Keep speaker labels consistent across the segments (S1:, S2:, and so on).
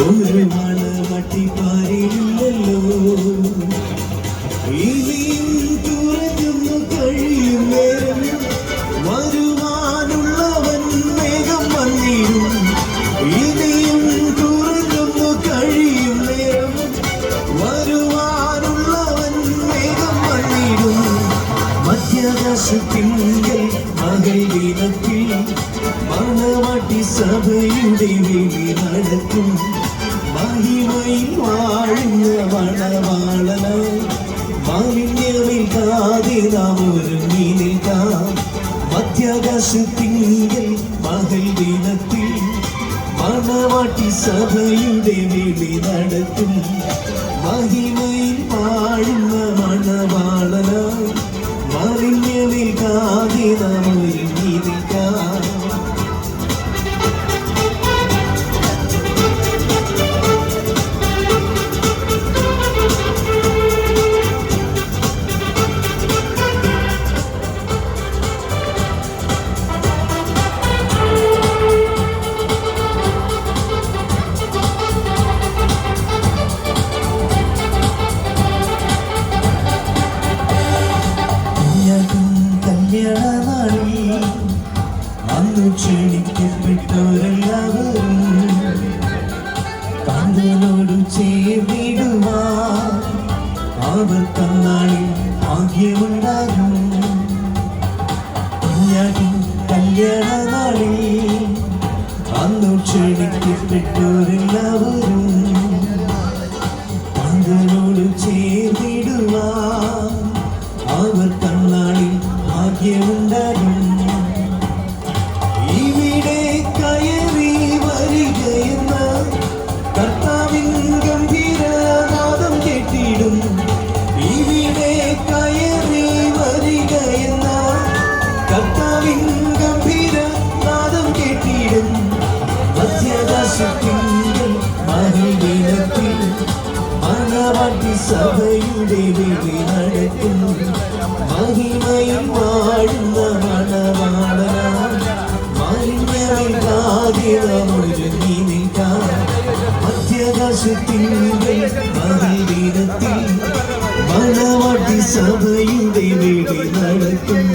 S1: ഒരു മണമട്ടി പാരില്ലല്ലോ ഇനിയും തുറഞ്ഞൊന്നു കഴിയും നേരം വരുവാനുള്ളവൻ വേഗം വന്നിടും ഇനിയും തുറഞ്ഞൊന്നു കഴിയും നേരം വരുവാനുള്ളവൻ വേഗം വന്നിടും മധ്യാകാശത്തിങ്കൽ മകൾ ദിനത്തിൽ മണവാട്ടി സഭയുടെ വിളി നടക്കും മഹിമയിൽ വാഴുന്ന മണവാളനായി മാലിന്യമേൽക്കാതെ നാം ഒരുങ്ങി നിൽക്കാം മധ്യാകാശത്തിങ്കൽ മകൾ ദിനത്തിൽ മണവാട്ടി സഭയുടെ വിളി നടക്കും മഹിമയിൽ വാഴുന്ന മണവാളനായി മാലിന്യമേൽക്കാതെ നാം ഒരുങ്ങി നിൽക്കാം അന്നു ക്ഷണിക്കപ്പെട്ടവരെല്ലാവരും കാന്തനോടു ചേർന്നിടുവാൻ അവർ തന്നാളിൽ ഭാഗ്യമുണ്ടാകും കല്യാണ നാളിൽ അന്നു ക്ഷണിക്കപ്പെട്ടവരെല്ലാവരും കാന്തനോടു ചേർന്നിടുവാൻ അവർ തന്നാളിൽ ഭാഗ്യമുണ്ടാകും ഇവിടെ കയറി വരികയെന്ന കർത്താവിൻ ഗംഭീരനാദം കേട്ടിടും ഇവിടെ കയറി വരികയെന്ന കർത്താവിൻ ഗംഭീരനാദം കേട്ടിടും മധ്യാകാശത്തിങ്കൽ മഹിമയിൽ മണവാട്ടി സഭയുടെ വിളി നടക്കും മഹിമയിൽ വാഴുന്ന മണവാളനായി മാലിന്യമേൽക്കാതെ നിൽക്കാം മധ്യാകാശത്തിങ്കൽ മഹിമത്തിൽ മണവാട്ടി സഭയുടെ വിളി നടക്കും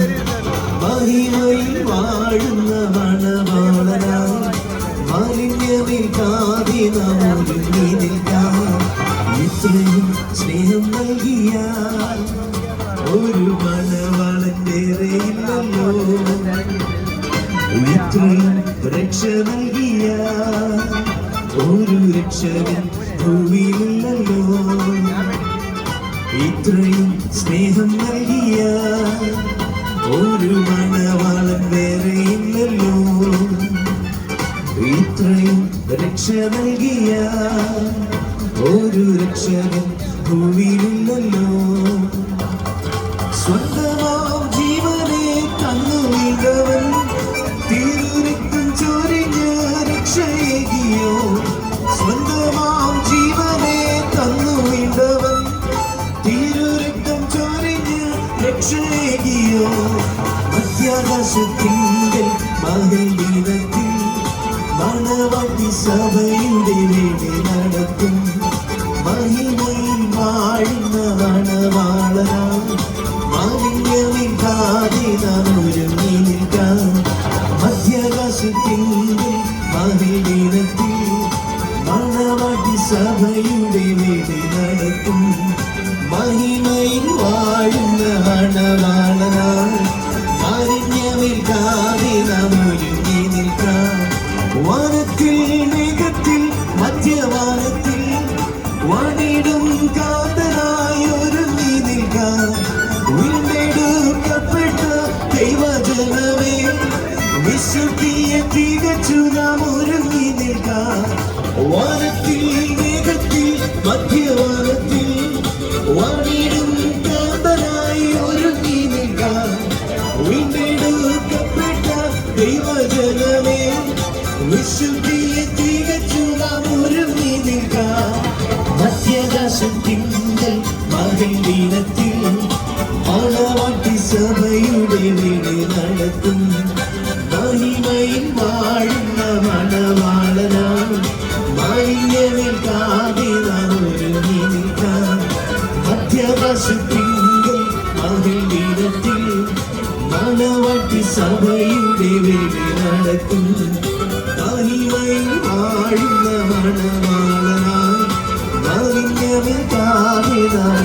S1: മഹിമയിൽ വാഴുന്ന മണവാളനായി മാലിന്യമേൽക്കാതെ നിൽക്കാം ഇത്രയും സ്നേഹം നൽകിയാൽ ഒരു മണവാളൻ വേറെയില്ലല്ലോ ഇത്രയും രക്ഷ നൽകിയാൽ ഒരു രക്ഷകൻ ഭൂമിയിലില്ലല്ലോ ഇത്രയും സ്നേഹം നൽകിയാൽ ഒരു മണവാളൻ വേറെയില്ലല്ലോ ഇത്രയും രക്ഷ നൽകിയാൽ ഒരു രക്ഷകൻ ഭൂമിയിലില്ലല്ലോ സ്വന്തമാം ജീവനെ തന്നു വീണ്ടവൻ തിരുരക്തം ചൊരിഞ്ഞ് രക്ഷയേകിയോ സ്വന്തമാം ജീവനെ തന്നു വീണ്ടവൻ തിരുരക്തം ചൊരിഞ്ഞ് രക്ഷയേകിയോ മധ്യാകാശത്തിങ്കൽ മകൾ ദിനത്തിൽ മണവാട്ടി സഭയുടെ വിളി നടക്കും മഹിമയിൽ വാഴുന്ന മണവാളനായി മാലിന്യമേൽക്കാതെ നാം ഒരുങ്ങി നിൽക്കാം മധ്യാകാശത്തിങ്കൽ മകൾ ദിനത്തിൽ മണവാട്ടി സഭയുടെ വിളി നടക്കും മഹിമയിൽ വാഴുന്ന മണവാളനായി മാലിന്യമേൽക്കാതെ നാം ഒരുങ്ങി നിൽക്കാം വാനത്തിൽ മേഘത്തിൽ മധ്യവാനത്തിൽ വാണിടും കാന്തനായി ഒരുങ്ങി നിൽക്കാം വീണ്ടെടുക്കപ്പെട്ട ദൈവജനമേ വിശുദ്ധിയെ തികച്ചു നാം ഒരുങ്ങി നിൽക്കാം വാനത്തിൽ മേഘത്തിൽ മധ്യവാനത്തിൽ വാണിടും കാന്തനായി ഒരുങ്ങി നിൽക്കാം വീണ്ടെടുക്കപ്പെട്ട ദൈവജനമേ വിശുദ്ധിയെ തികച്ചു നാം ഒരുങ്ങി നിൽക്കാം മധ്യാകാശത്തിങ്കൽ മകൾ ദിനത്തിൽ മണവാട്ടി സഭയുടെ വിളി നടക്കും മഹിമയിൽ വാഴുന്ന മണവാളനായി മാലിന്യമേൽക്കാതെ നാം ഒരുങ്ങി നിൽക്കാം. മധ്യവശത്തിങ്കൽ മകൾ ദിനത്തിൽ മണവാട്ടി സഭയുടെ വേണ്ടി നടക്കും. തനിമയിൽ വാഴുന്ന മണവാളനായി മാലിന്യമേൽക്കാതെ നാം